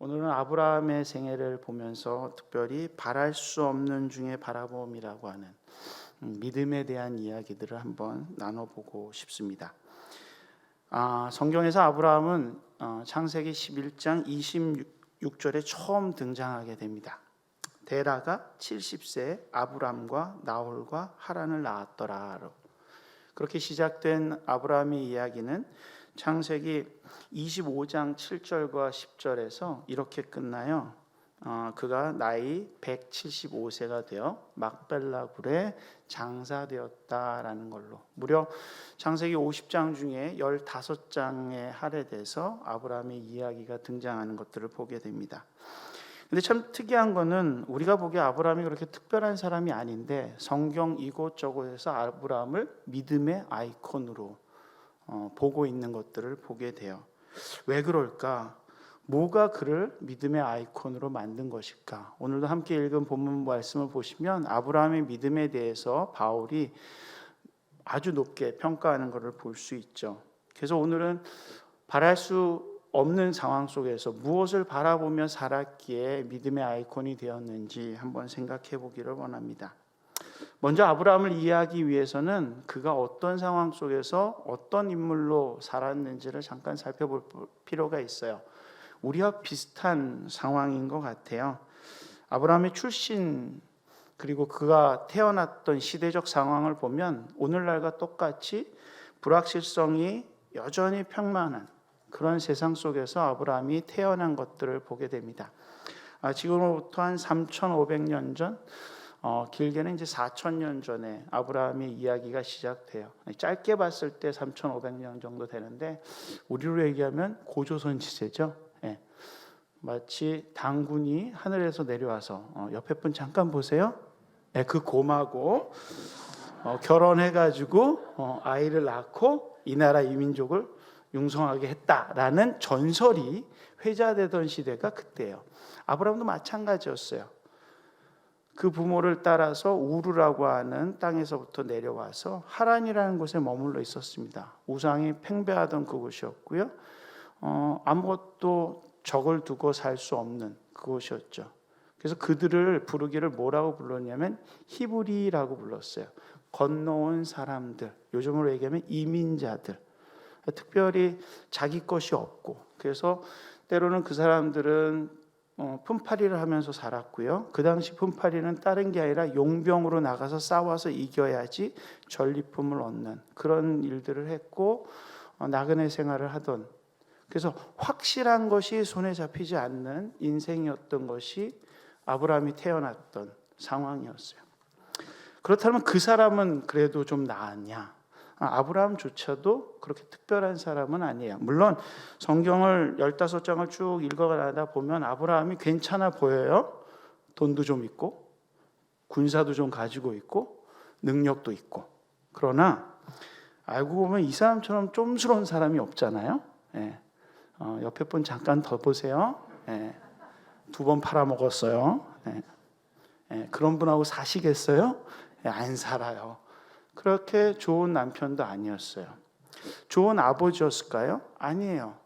오늘은 아브라함의 생애를 보면서 특별히 바랄 수 없는 중에 바라봄이라고 하는 믿음에 대한 이야기들을 한번 나눠보고 싶습니다. 성경에서 아브라함은 창세기 11장 26절에 처음 등장하게 됩니다. 데라가 70세에 아브람과 나홀과 하란을 낳았더라. 그렇게 시작된 아브라함의 이야기는 창세기 25장 7절과 10절에서 이렇게 끝나요. 그가 나이 175세가 되어 막벨라 굴에 장사되었다라는 걸로, 무려 창세기 50장 중에 15장에 할애돼서 아브라함의 이야기가 등장하는 것들을 보게 됩니다. 근데 참 특이한 거는 우리가 보기에 아브라함이 그렇게 특별한 사람이 아닌데 성경 이곳저곳에서 아브라함을 믿음의 아이콘으로 보고 있는 것들을 보게 돼요. 왜 그럴까? 뭐가 그를 믿음의 아이콘으로 만든 것일까? 오늘도 함께 읽은 본문 말씀을 보시면 아브라함의 믿음에 대해서 바울이 아주 높게 평가하는 것을 볼 수 있죠. 그래서 오늘은 바랄 수 없는 상황 속에서 무엇을 바라보며 살았기에 믿음의 아이콘이 되었는지 한번 생각해 보기를 원합니다. 먼저 아브라함을 이해하기 위해서는 그가 어떤 상황 속에서 어떤 인물로 살았는지를 잠깐 살펴볼 필요가 있어요. 우리와 비슷한 상황인 것 같아요. 아브라함의 출신 그리고 그가 태어났던 시대적 상황을 보면 오늘날과 똑같이 불확실성이 여전히 평만한 그런 세상 속에서 아브라함이 태어난 것들을 보게 됩니다. 지금으로부터 한 3,500년 전, 길게는 이제 4,000년 전에 아브라함의 이야기가 시작돼요. 짧게 봤을 때 3,500년 정도 되는데 우리로 얘기하면 고조선 시대죠. 마치 당군이 하늘에서 내려와서 옆에 분 잠깐 보세요. 그 곰하고 결혼해가지고 아이를 낳고 이 나라 이 민족을 융성하게 했다라는 전설이 회자되던 시대가 그때예요. 아브라함도 마찬가지였어요. 그 부모를 따라서 우르라고 하는 땅에서부터 내려와서 하란이라는 곳에 머물러 있었습니다. 우상이 팽배하던 그곳이었고요. 아무것도 적을 두고 살 수 없는 그곳이었죠. 그래서 그들을 부르기를 뭐라고 불렀냐면 히브리라고 불렀어요. 건너온 사람들, 요즘으로 얘기하면 이민자들. 특별히 자기 것이 없고, 그래서 때로는 그 사람들은 품팔이를 하면서 살았고요. 그 당시 품팔이는 다른 게 아니라 용병으로 나가서 싸워서 이겨야지 전리품을 얻는 그런 일들을 했고 나그네 생활을 하던, 그래서 확실한 것이 손에 잡히지 않는 인생이었던 것이 아브라함이 태어났던 상황이었어요. 그렇다면 그 사람은 그래도 좀 나았냐? 아브라함조차도 그렇게 특별한 사람은 아니에요. 물론 성경을 15장을 쭉 읽어가다 보면 아브라함이 괜찮아 보여요. 돈도 좀 있고 군사도 좀 가지고 있고 능력도 있고. 그러나 알고 보면 이 사람처럼 쫌스러운 사람이 없잖아요. 옆에 분 잠깐 더 보세요. 2번 팔아먹었어요. 그런 분하고 사시겠어요? 안 살아요. 그렇게 좋은 남편도 아니었어요. 좋은 아버지였을까요? 아니에요.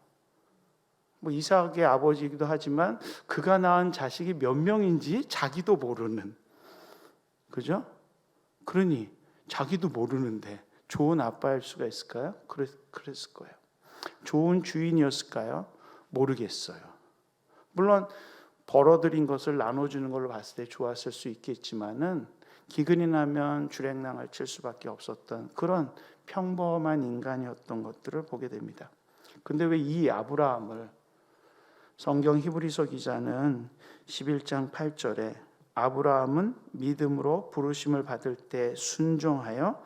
이삭의 아버지이기도 하지만 그가 낳은 자식이 몇 명인지 자기도 모르는, 그죠? 그러니 자기도 모르는데 좋은 아빠일 수가 있을까요? 그랬을 거예요. 좋은 주인이었을까요? 모르겠어요. 물론 벌어들인 것을 나눠주는 걸로 봤을 때 좋았을 수 있겠지만은 기근이 나면 주랭랑을 칠 수밖에 없었던 그런 평범한 인간이었던 것들을 보게 됩니다. 근데 왜 이 아브라함을 성경 히브리서 기자는 11장 8절에 아브라함은 믿음으로 부르심을 받을 때 순종하여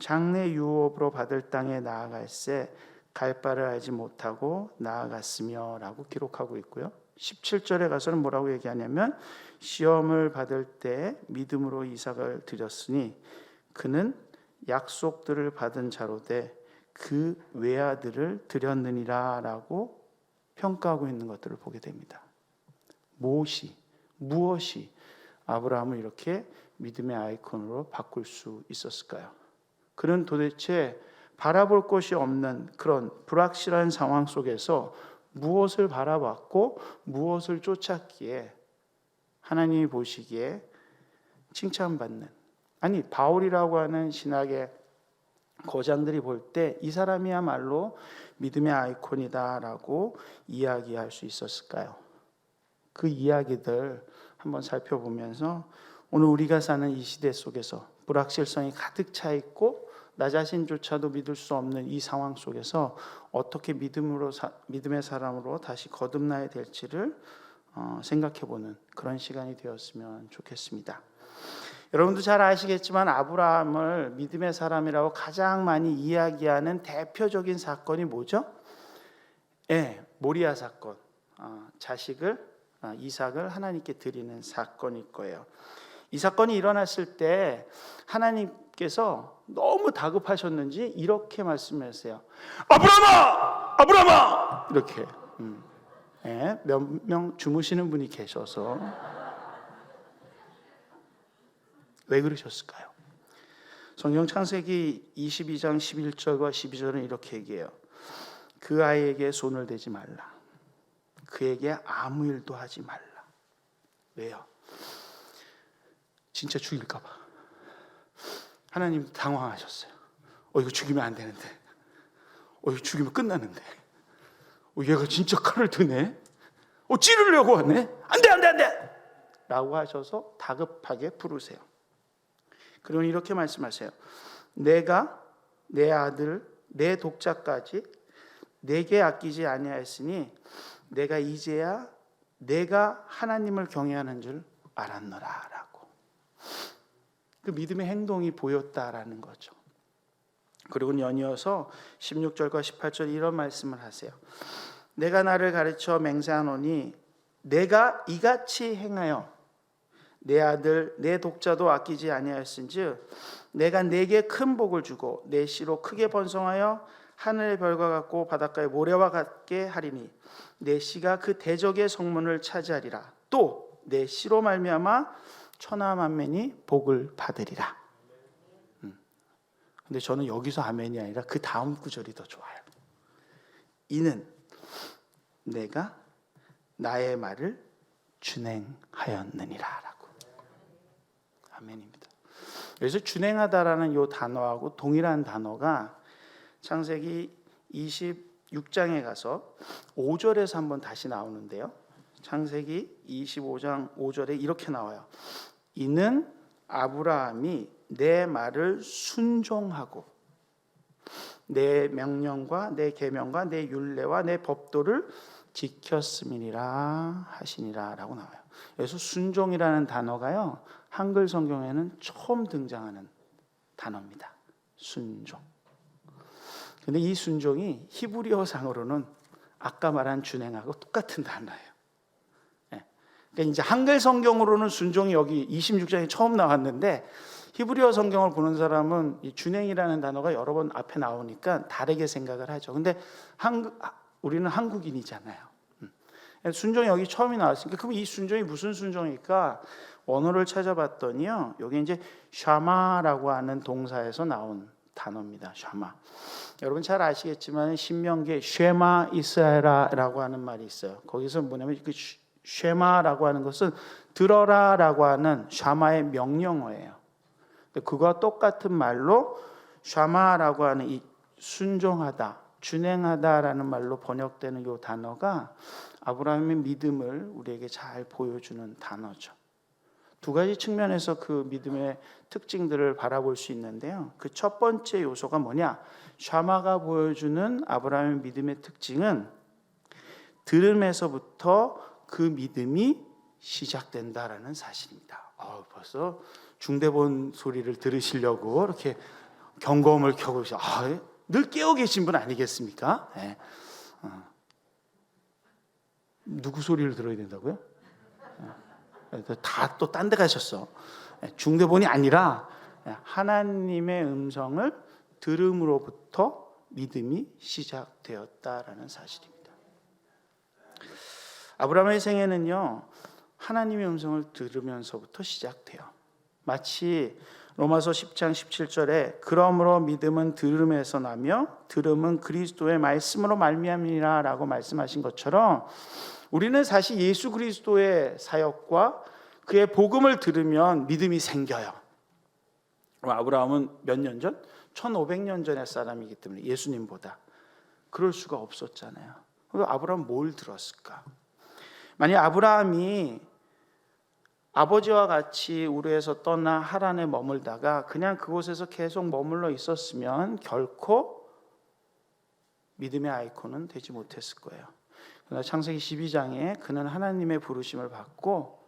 장래 유업으로 받을 땅에 나아갈새 갈 바를 알지 못하고 나아갔으며 라고 기록하고 있고요. 17절에 가서는 뭐라고 얘기하냐면 시험을 받을 때 믿음으로 이삭을 드렸으니 그는 약속들을 받은 자로되 그 외아들을 드렸느니라 라고 평가하고 있는 것들을 보게 됩니다. 무엇이 아브라함을 이렇게 믿음의 아이콘으로 바꿀 수 있었을까요? 그는 도대체 바라볼 것이 없는 그런 불확실한 상황 속에서 무엇을 바라봤고 무엇을 쫓았기에 하나님이 보시기에 칭찬받는, 아니 바울이라고 하는 신학의 거장들이 볼 때 이 사람이야말로 믿음의 아이콘이다라고 이야기할 수 있었을까요? 그 이야기들 한번 살펴보면서 오늘 우리가 사는 이 시대 속에서 불확실성이 가득 차 있고 나 자신조차도 믿을 수 없는 이 상황 속에서 어떻게 믿음의 사람으로 다시 거듭나야 될지를 생각해보는 그런 시간이 되었으면 좋겠습니다. 여러분도 잘 아시겠지만 아브라함을 믿음의 사람이라고 가장 많이 이야기하는 대표적인 사건이 뭐죠? 모리아 사건. 자식을 이삭을 하나님께 드리는 사건일 거예요. 이 사건이 일어났을 때 하나님께서 너무 다급하셨는지 이렇게 말씀하세요. 아브라함아! 아브라함아! 이렇게 몇 명 주무시는 분이 계셔서 왜 그러셨을까요? 성경 창세기 22장 11절과 12절은 이렇게 얘기해요. 그 아이에게 손을 대지 말라. 그에게 아무 일도 하지 말라. 왜요? 진짜 죽일까 봐. 하나님 당황하셨어요. 이거 죽이면 안 되는데. 이거 죽이면 끝나는데. 얘가 진짜 칼을 드네. 찌르려고 하네. 안 돼, 안 돼, 안 돼! 라고 하셔서 다급하게 부르세요. 그리고 이렇게 말씀하세요. 내가 내 아들, 내 독자까지 내게 아끼지 아니하였으니 내가 이제야 내가 하나님을 경외하는 줄 알았노라 라고. 그 믿음의 행동이 보였다라는 거죠. 그리고 연이어서 16절과 18절 이런 말씀을 하세요. 내가 나를 가르쳐 맹세하노니 내가 이같이 행하여 내 아들 내 독자도 아끼지 아니하였은즉 내가 네게 큰 복을 주고 내 씨로 크게 번성하여 하늘의 별과 같고 바닷가의 모래와 같게 하리니 내 씨가 그 대적의 성문을 차지하리라. 또 내 씨로 말미암아 천하 만민이 복을 받으리라. 근데 저는 여기서 아멘이 아니라 그 다음 구절이 더 좋아요. 이는 내가 나의 말을 준행하였느니라 라고. 아멘입니다. 그래서 준행하다라는 이 단어하고 동일한 단어가 창세기 26장에 가서 5절에서 한번 다시 나오는데요. 창세기 25장 5절에 이렇게 나와요. 이는 아브라함이 내 말을 순종하고 내 명령과 내 계명과 내 율례와 내 법도를 지켰음이니라 하시니라 라고 나와요. 그래서 순종이라는 단어가요, 한글 성경에는 처음 등장하는 단어입니다. 순종. 근데 이 순종이 히브리어상으로는 아까 말한 준행하고 똑같은 단어예요. 그러니까 이제 한글 성경으로는 순종이 여기 26장에 처음 나왔는데 히브리어 성경을 보는 사람은 이 준행이라는 단어가 여러 번 앞에 나오니까 다르게 생각을 하죠. 근데 우리는 한국인이잖아요. 순종이 여기 처음이 나왔으니까 그럼 이 순종이 무슨 순종일까? 원어를 찾아봤더니요, 여기 이제 샤마라고 하는 동사에서 나온 단어입니다. 샤마. 여러분 잘 아시겠지만 신명기에 쉐마 이스라엘라고 하는 말이 있어요. 거기서 뭐냐면 그 쉐마라고 하는 것은 들어라라고 하는 샤마의 명령어예요. 그거와 똑같은 말로 샤마라고 하는 이 순종하다, 준행하다라는 말로 번역되는 이 단어가 아브라함의 믿음을 우리에게 잘 보여주는 단어죠. 두 가지 측면에서 그 믿음의 특징들을 바라볼 수 있는데요. 그 첫 번째 요소가 뭐냐? 샤마가 보여주는 아브라함의 믿음의 특징은 들음에서부터 그 믿음이 시작된다라는 사실입니다. 벌써 중대본 소리를 들으시려고 이렇게 경검을 켜고 늘 깨어 계신 분 아니겠습니까? 네. 누구 소리를 들어야 된다고요? 다 또 딴 데 가셨어. 중대본이 아니라 하나님의 음성을 들음으로부터 믿음이 시작되었다라는 사실입니다. 아브라함의 생애는요, 하나님의 음성을 들으면서부터 시작돼요. 마치 로마서 10장 17절에 그러므로 믿음은 들음에서 나며 들음은 그리스도의 말씀으로 말미암이라 라고 말씀하신 것처럼 우리는 사실 예수 그리스도의 사역과 그의 복음을 들으면 믿음이 생겨요. 아브라함은 몇 년 전? 1500년 전의 사람이기 때문에 예수님보다 그럴 수가 없었잖아요. 그럼 아브라함은 뭘 들었을까? 만약 아브라함이 아버지와 같이 우르에서 떠나 하란에 머물다가 그냥 그곳에서 계속 머물러 있었으면 결코 믿음의 아이콘은 되지 못했을 거예요. 그러나 창세기 12장에 그는 하나님의 부르심을 받고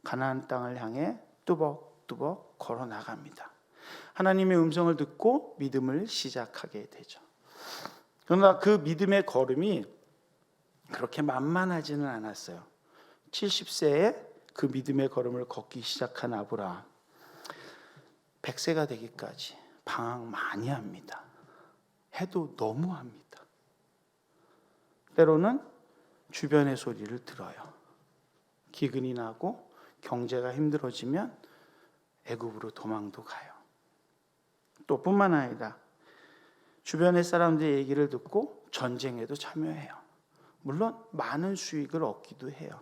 가나안 땅을 향해 뚜벅뚜벅 걸어 나갑니다. 하나님의 음성을 듣고 믿음을 시작하게 되죠. 그러나 그 믿음의 걸음이 그렇게 만만하지는 않았어요. 70세에 그 믿음의 걸음을 걷기 시작한 아브라함, 100세가 되기까지 방황 많이 합니다. 해도 너무 합니다. 때로는 주변의 소리를 들어요. 기근이 나고 경제가 힘들어지면 애굽으로 도망도 가요. 또 뿐만 아니라 주변의 사람들의 얘기를 듣고 전쟁에도 참여해요. 물론 많은 수익을 얻기도 해요.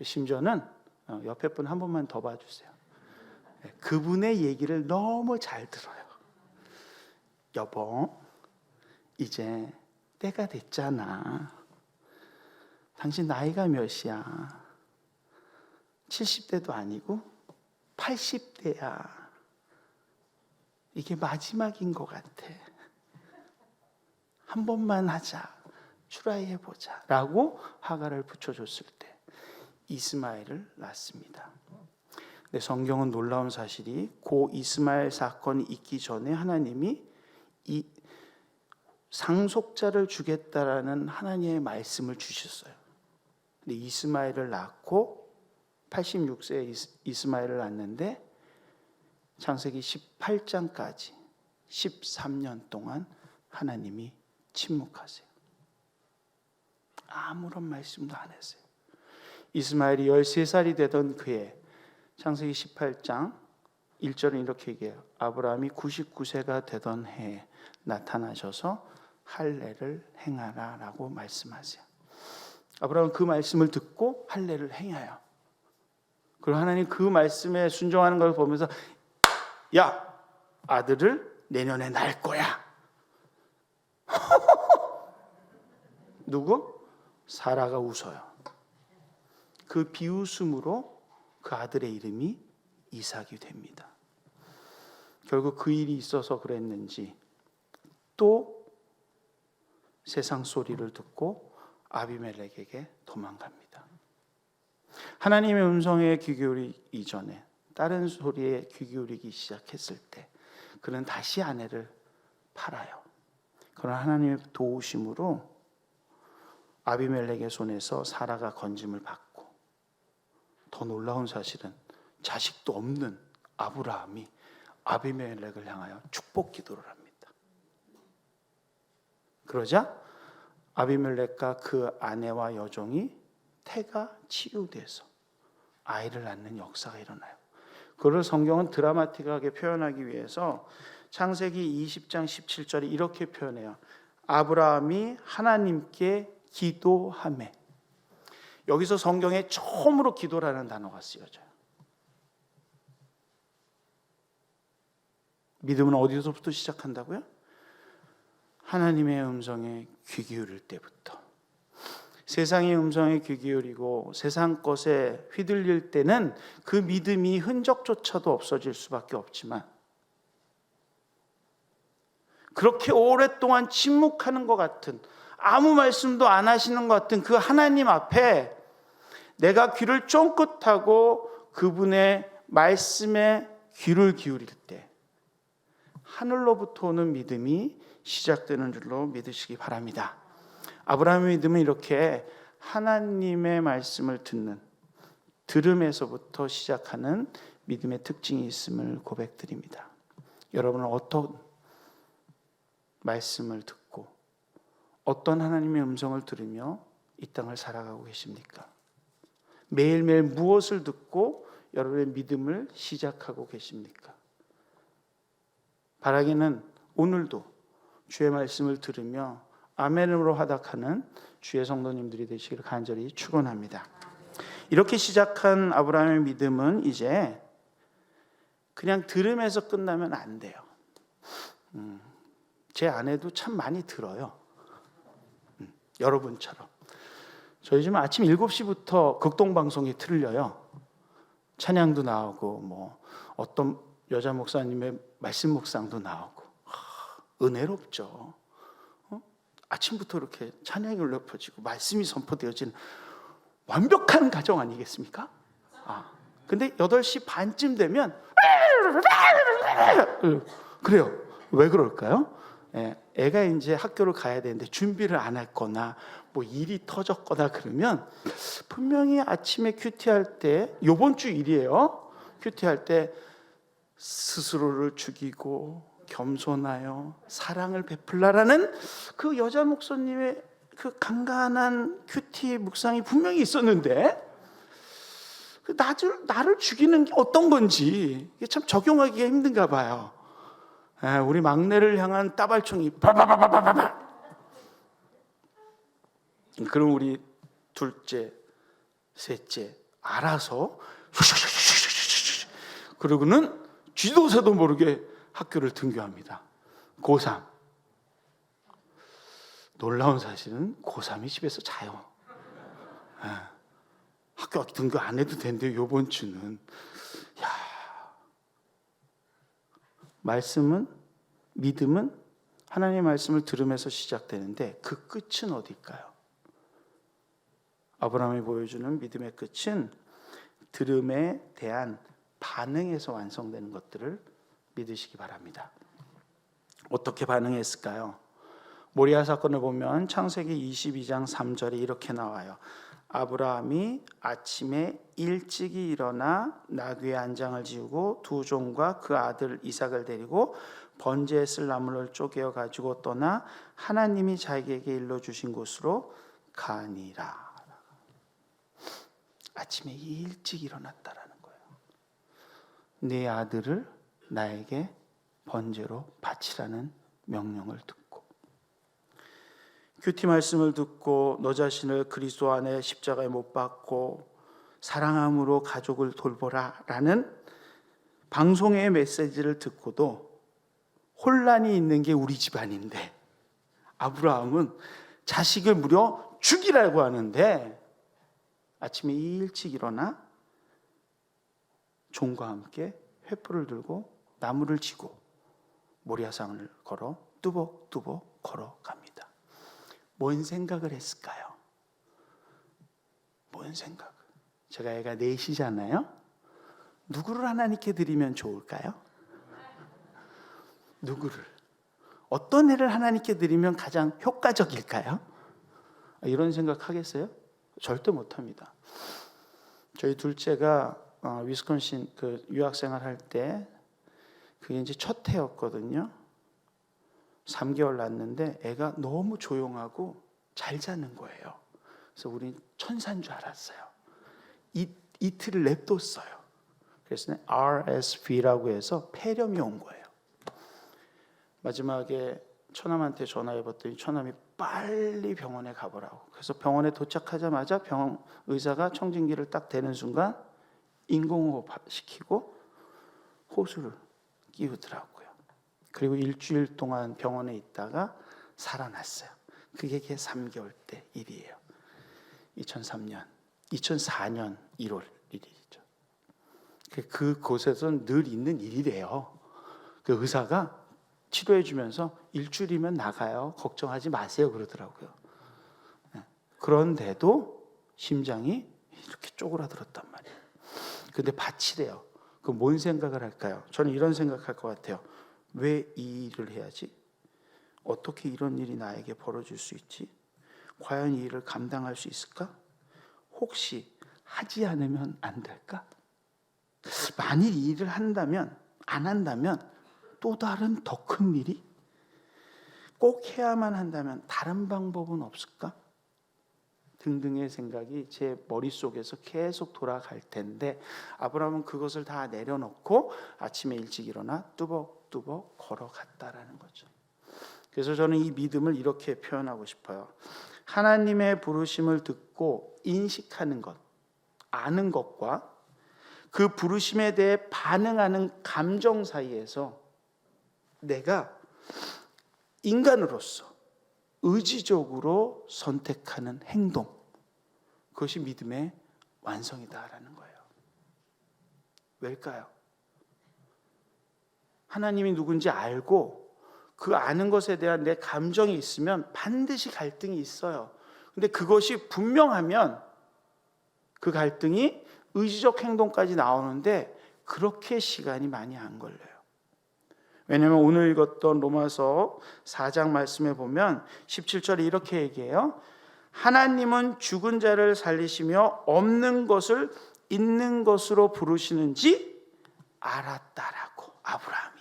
심지어는 옆에 분 한 번만 더 봐주세요. 그분의 얘기를 너무 잘 들어요. 여보, 이제 때가 됐잖아. 당신 나이가 몇이야? 70대도 아니고 80대야. 이게 마지막인 것 같아. 한 번만 하자. 트라이해보자. 라고 하가를 붙여줬을 때 이스마엘을 낳습니다. 근데 성경은 놀라운 사실이 고 이스마엘 사건이 있기 전에 하나님이 이 상속자를 주겠다라는 하나님의 말씀을 주셨어요. 근데 이스마엘을 낳고 86세에 이스마엘을 낳는데 창세기 18장까지 13년 동안 하나님이 침묵하세요. 아무런 말씀도 안 했어요. 이스마엘이 13살이 되던 그해 창세기 18장 1절은 이렇게 얘기해요. 아브라함이 99세가 되던 해에 나타나셔서 할례를 행하라 라고 말씀하세요. 아브라함은 그 말씀을 듣고 할례를 행해요. 그리고 하나님 그 말씀에 순종하는 걸 보면서 야, 아들을 내년에 낳을 거야. 누구? 사라가 웃어요. 그 비웃음으로 그 아들의 이름이 이삭이 됩니다. 결국 그 일이 있어서 그랬는지 또 세상 소리를 듣고 아비멜렉에게 도망갑니다. 하나님의 음성에 귀 기울이기 이전에 다른 소리에 귀 기울이기 시작했을 때 그는 다시 아내를 팔아요. 그러나 하나님의 도우심으로 아비멜렉의 손에서 사라가 건짐을 받고 더 놀라운 사실은 자식도 없는 아브라함이 아비멜렉을 향하여 축복 기도를 합니다. 그러자 아비멜렉과 그 아내와 여종이 태가 치유돼서 아이를 낳는 역사가 일어나요. 그걸 성경은 드라마틱하게 표현하기 위해서 창세기 20장 17절에 이렇게 표현해요. 아브라함이 하나님께 기도하매. 여기서 성경에 처음으로 기도라는 단어가 쓰여져요. 믿음은 어디서부터 시작한다고요? 하나님의 음성에 귀 기울일 때부터. 세상의 음성에 귀 기울이고 세상 것에 휘둘릴 때는 그 믿음이 흔적조차도 없어질 수밖에 없지만 그렇게 오랫동안 침묵하는 것 같은 아무 말씀도 안 하시는 것 같은 그 하나님 앞에 내가 귀를 쫑긋하고 그분의 말씀에 귀를 기울일 때 하늘로부터 오는 믿음이 시작되는 줄로 믿으시기 바랍니다. 아브라함의 믿음은 이렇게 하나님의 말씀을 들음에서부터 시작하는 믿음의 특징이 있음을 고백드립니다. 여러분은 어떤 말씀을 듣고 어떤 하나님의 음성을 들으며 이 땅을 살아가고 계십니까? 매일매일 무엇을 듣고 여러분의 믿음을 시작하고 계십니까? 바라기는 오늘도 주의 말씀을 들으며 아멘으로 화답하는 주의 성도님들이 되시기를 간절히 축원합니다. 이렇게 시작한 아브라함의 믿음은 이제 그냥 들으면서 끝나면 안 돼요. 제 아내도 참 많이 들어요. 여러분처럼. 저희 집 아침 7시부터 극동방송이 틀려요. 찬양도 나오고 뭐 어떤 여자 목사님의 말씀 묵상도 나오고 은혜롭죠. 아침부터 이렇게 찬양이 울려 퍼지고 말씀이 선포되어지는 완벽한 가정 아니겠습니까? 근데 8시 반쯤 되면 그래요. 왜 그럴까요? 애가 이제 학교를 가야 되는데 준비를 안 했거나 뭐 일이 터졌거나 그러면 분명히 아침에 큐티할 때, 요번 주 일이에요. 큐티할 때 스스로를 죽이고 겸손하여 사랑을 베풀라라는 그 여자 목사님의 그 간간한 큐티 묵상이 분명히 있었는데 나를 죽이는 게 어떤 건지 이게 참 적용하기가 힘든가 봐요. 우리 막내를 향한 따발총이 바바바바바바. 그럼 우리 둘째, 셋째 알아서 그러고는 쥐도 새도 모르게 학교를 등교합니다. 고3. 놀라운 사실은 고3이 집에서 자요. 학교 등교 안 해도 된대요. 이번 주는. 말씀은, 믿음은 하나님의 말씀을 들으면서 시작되는데 그 끝은 어딜까요? 아브라함이 보여주는 믿음의 끝은 들음에 대한 반응에서 완성되는 것들을 믿으시기 바랍니다. 어떻게 반응했을까요? 모리아 사건을 보면 창세기 22장 3절에 이렇게 나와요. 아브라함이 아침에 일찍이 일어나 나귀의 안장을 지우고 두 종과 그 아들 이삭을 데리고 번제에 쓸 나무를 쪼개어 가지고 떠나 하나님이 자기에게 일러주신 곳으로 가니라. 아침에 일찍 일어났다라는 거예요. 네 아들을 나에게 번제로 바치라는 명령을 듣고, 큐티 말씀을 듣고 너 자신을 그리스도 안에 십자가에 못 박고 사랑함으로 가족을 돌보라라는 방송의 메시지를 듣고도 혼란이 있는 게 우리 집안인데 아브라함은 자식을 무려 죽이라고 하는데 아침에 일찍 일어나 종과 함께 횃불을 들고 나무를 지고 모리아산을 걸어 뚜벅뚜벅 걸어갑니다. 뭔 생각을 했을까요? 뭔 생각을? 제가 애가 넷이잖아요. 누구를 하나님께 드리면 좋을까요? 누구를? 어떤 애를 하나님께 드리면 가장 효과적일까요? 이런 생각하겠어요? 절대 못합니다. 저희 둘째가 위스콘신 그 유학생활 할 때 그게 이제 첫 해였거든요. 3개월 낳았는데 애가 너무 조용하고 잘 자는 거예요. 그래서 우린 천사인 줄 알았어요. 이틀을 냅뒀어요. 그래서 RSV라고 해서 폐렴이 온 거예요. 마지막에 처남한테 전화해봤더니 처남이 빨리 병원에 가보라고. 그래서 병원에 도착하자마자 병원 의사가 청진기를 딱 대는 순간 인공호흡 시키고 호수를 끼우더라고요. 그리고 일주일 동안 병원에 있다가 살아났어요. 그게 3개월 때 일이에요. 2004년 1월 1일이죠. 그곳에서 늘 있는 일이래요. 그 의사가 치료해주면서 일주일이면 나가요. 걱정하지 마세요. 그러더라고요. 그런데도 심장이 이렇게 쪼그라들었단 말이에요. 근데 바치래요. 그 뭔 생각을 할까요? 저는 이런 생각할 것 같아요. 왜 이 일을 해야지? 어떻게 이런 일이 나에게 벌어질 수 있지? 과연 이 일을 감당할 수 있을까? 혹시 하지 않으면 안 될까? 만일 이 일을 한다면, 안 한다면 또 다른 더 큰 일이? 꼭 해야만 한다면 다른 방법은 없을까? 등등의 생각이 제 머릿속에서 계속 돌아갈 텐데 아브라함은 그것을 다 내려놓고 아침에 일찍 일어나 뚜벅뚜벅 걸어갔다라는 거죠. 그래서 저는 이 믿음을 이렇게 표현하고 싶어요. 하나님의 부르심을 듣고 인식하는 것, 아는 것과 그 부르심에 대해 반응하는 감정 사이에서 내가 인간으로서 의지적으로 선택하는 행동, 그것이 믿음의 완성이다라는 거예요. 왜일까요? 하나님이 누군지 알고 그 아는 것에 대한 내 감정이 있으면 반드시 갈등이 있어요. 근데 그것이 분명하면 그 갈등이 의지적 행동까지 나오는데 그렇게 시간이 많이 안 걸려요. 왜냐하면 오늘 읽었던 로마서 4장 말씀에 보면 17절에 이렇게 얘기해요. 하나님은 죽은 자를 살리시며 없는 것을 있는 것으로 부르시는지 알았다라고. 아브라함이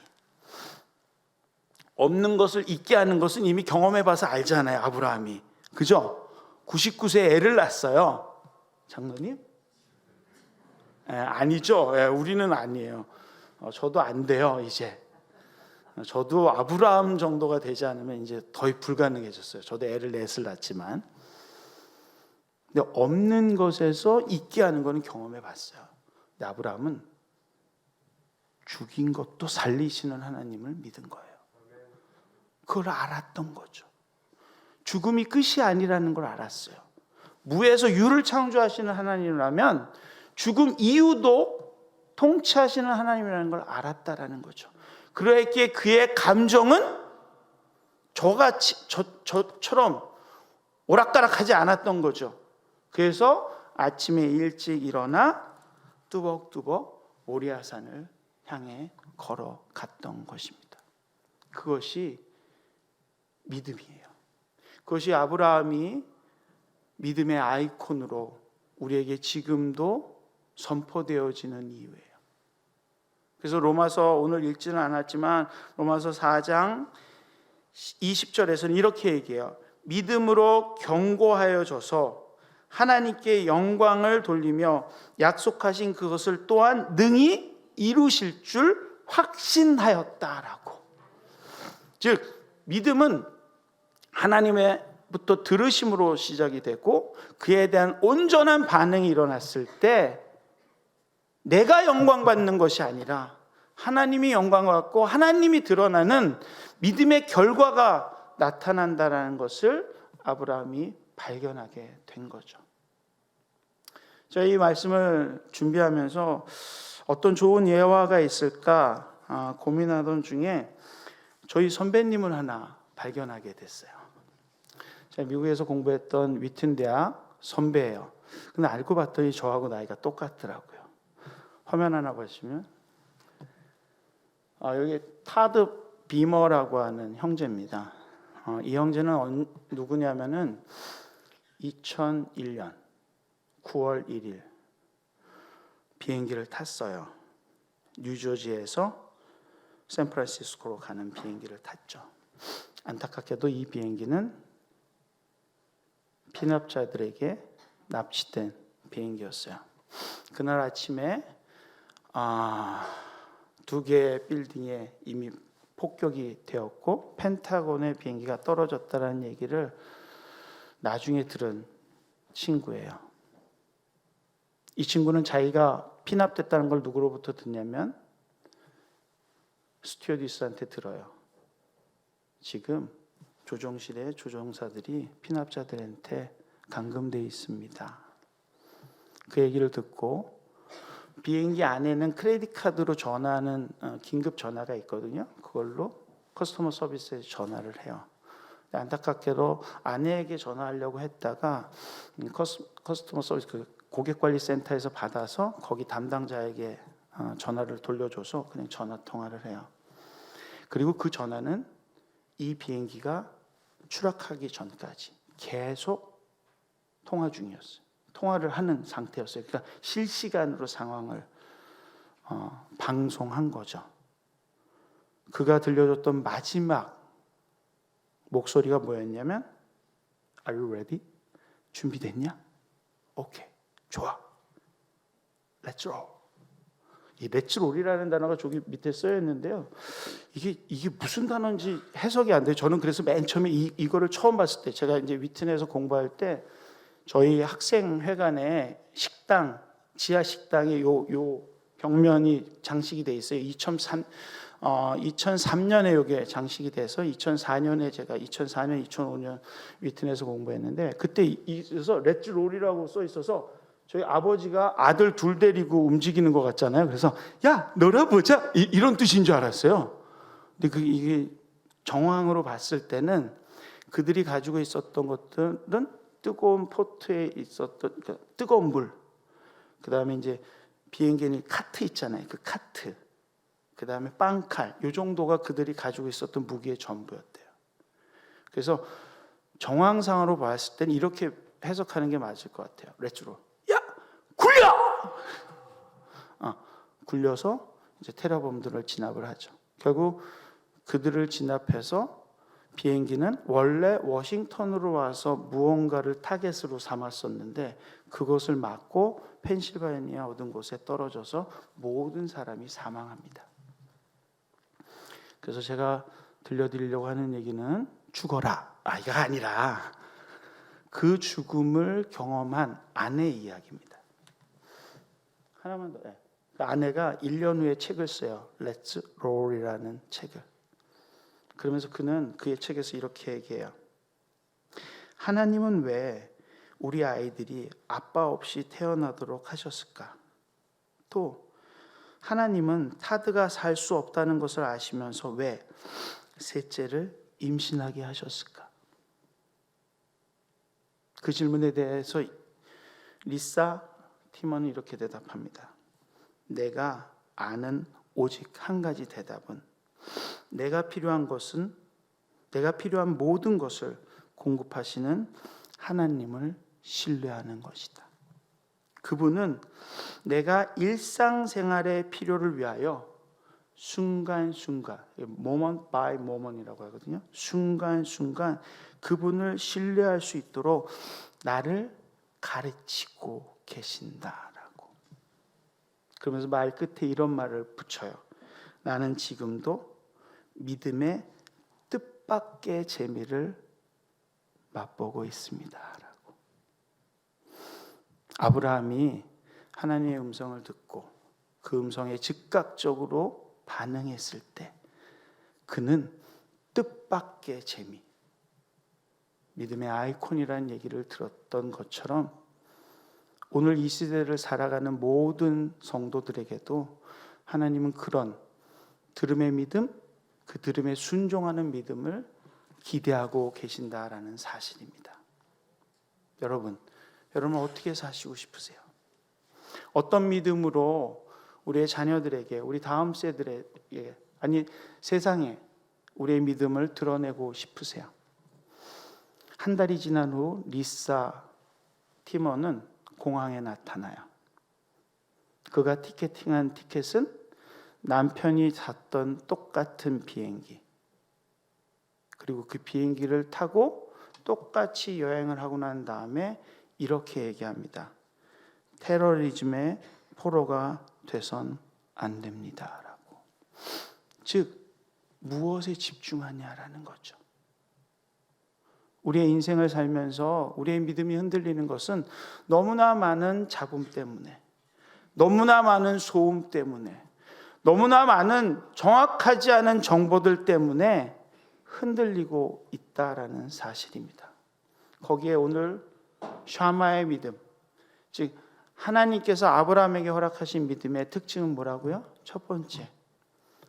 없는 것을 있게 하는 것은 이미 경험해봐서 알잖아요. 아브라함이, 그죠? 99세에 애를 낳았어요. 장로님? 아니죠. 우리는 아니에요. 저도 안 돼요. 이제 저도 아브라함 정도가 되지 않으면 이제 더 불가능해졌어요. 저도 애를 넷을 낳았지만, 근데 없는 것에서 있게 하는 거는 경험해봤어요. 근데 아브라함은 죽인 것도 살리시는 하나님을 믿은 거예요. 그걸 알았던 거죠. 죽음이 끝이 아니라는 걸 알았어요. 무에서 유를 창조하시는 하나님이라면 죽음 이후도 통치하시는 하나님이라는 걸 알았다라는 거죠. 그러했기에 그의 감정은 저처럼 오락가락하지 않았던 거죠. 그래서 아침에 일찍 일어나 뚜벅뚜벅 모리아산을 향해 걸어갔던 것입니다. 그것이 믿음이에요. 그것이 아브라함이 믿음의 아이콘으로 우리에게 지금도 선포되어지는 이유예요. 그래서 로마서 오늘 읽지는 않았지만 로마서 4장 20절에서는 이렇게 얘기해요. 믿음으로 견고하여져서 하나님께 영광을 돌리며 약속하신 그것을 또한 능히 이루실 줄 확신하였다라고. 즉 믿음은 하나님의부터 들으심으로 시작이 되고 그에 대한 온전한 반응이 일어났을 때 내가 영광 받는 것이 아니라 하나님이 영광을 받고 하나님이 드러나는 믿음의 결과가 나타난다라는 것을 아브라함이 발견하게 된 거죠. 저희 말씀을 준비하면서 어떤 좋은 예화가 있을까 고민하던 중에 저희 선배님을 하나 발견하게 됐어요. 제가 미국에서 공부했던 위튼 대학 선배예요. 근데 알고 봤더니 저하고 나이가 똑같더라고요. 화면 하나 보시면 여기 타드 비머라고 하는 형제입니다. 이 형제는 누구냐면은 2001년 9월 1일 비행기를 탔어요. 뉴저지에서 샌프란시스코로 가는 비행기를 탔죠. 안타깝게도 이 비행기는 피납자들에게 납치된 비행기였어요. 그날 아침에 두 개의 빌딩에 이미 폭격이 되었고 펜타곤의 비행기가 떨어졌다는 얘기를 나중에 들은 친구예요. 이 친구는 자기가 피납됐다는 걸 누구로부터 듣냐면 스튜어디스한테 들어요. 지금 조종실에 조종사들이 피납자들한테 감금되어 있습니다. 그 얘기를 듣고 비행기 안에는 크레딧 카드로 전화하는 긴급 전화가 있거든요. 그걸로 커스터머 서비스에 전화를 해요. 안타깝게도 아내에게 전화하려고 했다가 커스터머 서비스 고객관리센터에서 받아서 거기 담당자에게 전화를 돌려줘서 그냥 전화 통화를 해요. 그리고 그 전화는 이 비행기가 추락하기 전까지 계속 통화 중이었어요. 통화를 하는 상태였어요. 그러니까 실시간으로 상황을 방송한 거죠. 그가 들려줬던 마지막 목소리가 뭐였냐면 Are you ready? 준비됐냐? 오케이, 좋아. Let's roll. 이 Let's roll이라는 단어가 저기 밑에 쓰여 있는데요. 이게 무슨 단어인지 해석이 안 돼요. 저는 그래서 맨 처음에 이거를 처음 봤을 때, 제가 이제 위튼에서 공부할 때 저희 학생회관에 식당, 지하 식당에 요 벽면이 장식이 돼 있어요. 2003년에 이게 장식이 돼서 2004년, 2005년 위튼에서 공부했는데, 그때 그래서 렛츠 롤이라고 써 있어서 저희 아버지가 아들 둘 데리고 움직이는 것 같잖아요. 그래서 야, 놀아보자, 이런 뜻인 줄 알았어요. 근데 이게 정황으로 봤을 때는 그들이 가지고 있었던 것들은 뜨거운 포트에 있었던, 그러니까 뜨거운 물, 그 다음에 이제 비행기는 카트 있잖아요. 그 카트, 그 다음에 빵칼, 이 정도가 그들이 가지고 있었던 무기의 전부였대요. 그래서 정황상으로 봤을 때는 이렇게 해석하는 게 맞을 것 같아요. 렛츠로, 야, 굴려! 굴려서 이제 테러범들을 진압을 하죠. 결국 그들을 진압해서 비행기는 원래 워싱턴으로 와서 무언가를 타겟으로 삼았었는데 그것을 맞고 펜실바니아 어떤 곳에 떨어져서 모든 사람이 사망합니다. 그래서 제가 들려드리려고 하는 얘기는 죽어라, 이가 아니라 그 죽음을 경험한 아내의 이야기입니다. 하나만 더. 그 아내가 1년 후에 책을 써요. Let's Roll이라는 책을. 그러면서 그는 그의 책에서 이렇게 얘기해요. 하나님은 왜 우리 아이들이 아빠 없이 태어나도록 하셨을까? 또 하나님은 타드가 살 수 없다는 것을 아시면서 왜 셋째를 임신하게 하셨을까? 그 질문에 대해서 리사 티먼은 이렇게 대답합니다. 내가 아는 오직 한 가지 대답은 내가 필요한 모든 것을 공급하시는 하나님을 신뢰하는 것이다. 그분은 내가 일상생활의 필요를 위하여 순간순간, moment by moment이라고 하거든요. 순간순간 그분을 신뢰할 수 있도록 나를 가르치고 계신다라고. 그러면서 말 끝에 이런 말을 붙여요. 나는 지금도 믿음의 뜻밖의 재미를 맛보고 있습니다. 라고. 아브라함이 하나님의 음성을 듣고 그 음성에 즉각적으로 반응했을 때 그는 뜻밖의 재미, 믿음의 아이콘이라는 얘기를 들었던 것처럼 오늘 이 시대를 살아가는 모든 성도들에게도 하나님은 그런 들음의 믿음, 그 들음에 순종하는 믿음을 기대하고 계신다라는 사실입니다. 여러분 어떻게 사시고 싶으세요? 어떤 믿음으로 우리의 자녀들에게, 우리 다음 세대들에게, 아니 세상에 우리의 믿음을 드러내고 싶으세요? 한 달이 지난 후 리사 티먼은 공항에 나타나요. 그가 티켓팅한 티켓은 남편이 탔던 똑같은 비행기, 그리고 그 비행기를 타고 똑같이 여행을 하고 난 다음에 이렇게 얘기합니다. 테러리즘의 포로가 돼선 안 됩니다 라고. 즉 무엇에 집중하냐라는 거죠. 우리의 인생을 살면서 우리의 믿음이 흔들리는 것은 너무나 많은 잡음 때문에, 너무나 많은 소음 때문에, 너무나 많은 정확하지 않은 정보들 때문에 흔들리고 있다라는 사실입니다. 거기에 오늘 샤마의 믿음, 즉 하나님께서 아브라함에게 허락하신 믿음의 특징은 뭐라고요? 첫 번째,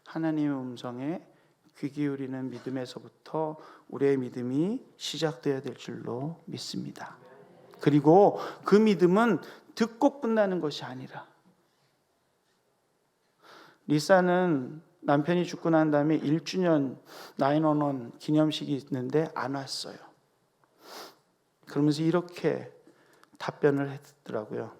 하나님의 음성에 귀 기울이는 믿음에서부터 우리의 믿음이 시작되어야 될 줄로 믿습니다. 그리고 그 믿음은 듣고 끝나는 것이 아니라, 리사는 남편이 죽고 난 다음에 1주년 911 기념식이 있는데 안 왔어요. 그러면서 이렇게 답변을 했더라고요.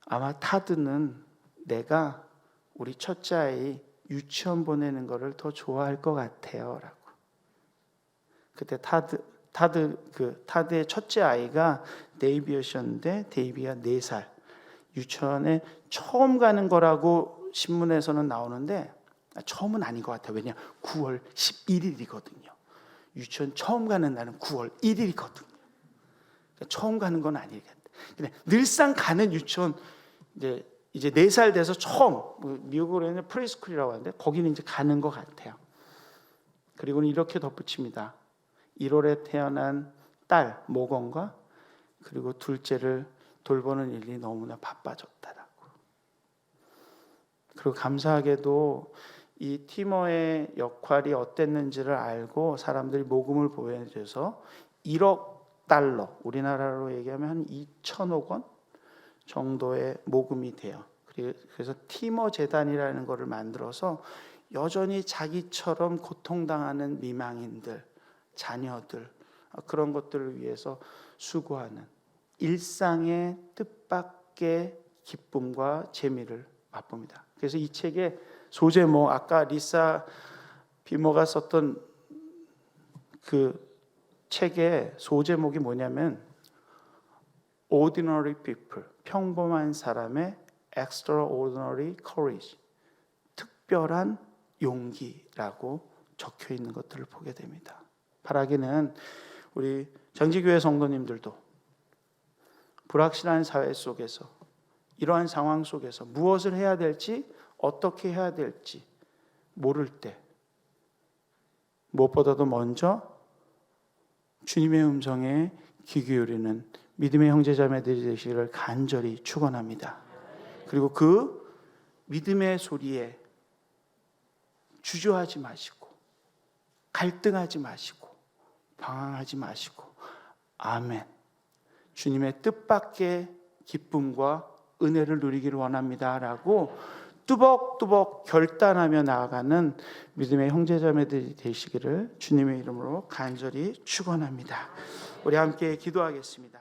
아마 타드는 내가 우리 첫째 아이 유치원 보내는 거를 더 좋아할 것 같아요 라고. 그때 타드 타드의 첫째 아이가 데이비였는데 데이비가 4살. 유치원에 처음 가는 거라고 신문에서는 나오는데 처음은 아닌 것 같아요. 왜냐? 9월 11일이거든요. 유치원 처음 가는 날은 9월 1일이거든요. 그러니까 처음 가는 건 아니겠다. 근데 늘상 가는 유치원 이제 4살 돼서 처음, 미국으로는 프리스쿨이라고 하는데 거기는 이제 가는 것 같아요. 그리고는 이렇게 덧붙입니다. 1월에 태어난 딸 모건과 그리고 둘째를 돌보는 일이 너무나 바빠졌다라고. 그리고 감사하게도 이 티머의 역할이 어땠는지를 알고 사람들이 모금을 보여줘서 1억 달러, 우리나라로 얘기하면 한 2천억 원 정도의 모금이 돼요. 그래서 티머 재단이라는 것을 만들어서 여전히 자기처럼 고통당하는 미망인들, 자녀들, 그런 것들을 위해서 수고하는 일상의 뜻밖의 기쁨과 재미를 맛봅니다. 그래서 이 책의 소제목, 아까 리사 비머가 썼던 그 책의 소제목이 뭐냐면 Ordinary People, 평범한 사람의 Extraordinary Courage, 특별한 용기라고 적혀 있는 것들을 보게 됩니다. 바라기는 우리 정지교회 성도님들도 불확실한 사회 속에서, 이러한 상황 속에서 무엇을 해야 될지, 어떻게 해야 될지 모를 때 무엇보다도 먼저 주님의 음성에 귀 기울이는 믿음의 형제자매들이 되시기를 간절히 축원합니다. 그리고 그 믿음의 소리에 주저하지 마시고 갈등하지 마시고 방황하지 마시고 아멘, 주님의 뜻밖의 기쁨과 은혜를 누리기를 원합니다 라고 뚜벅뚜벅 결단하며 나아가는 믿음의 형제자매들이 되시기를 주님의 이름으로 간절히 축원합니다. 우리 함께 기도하겠습니다.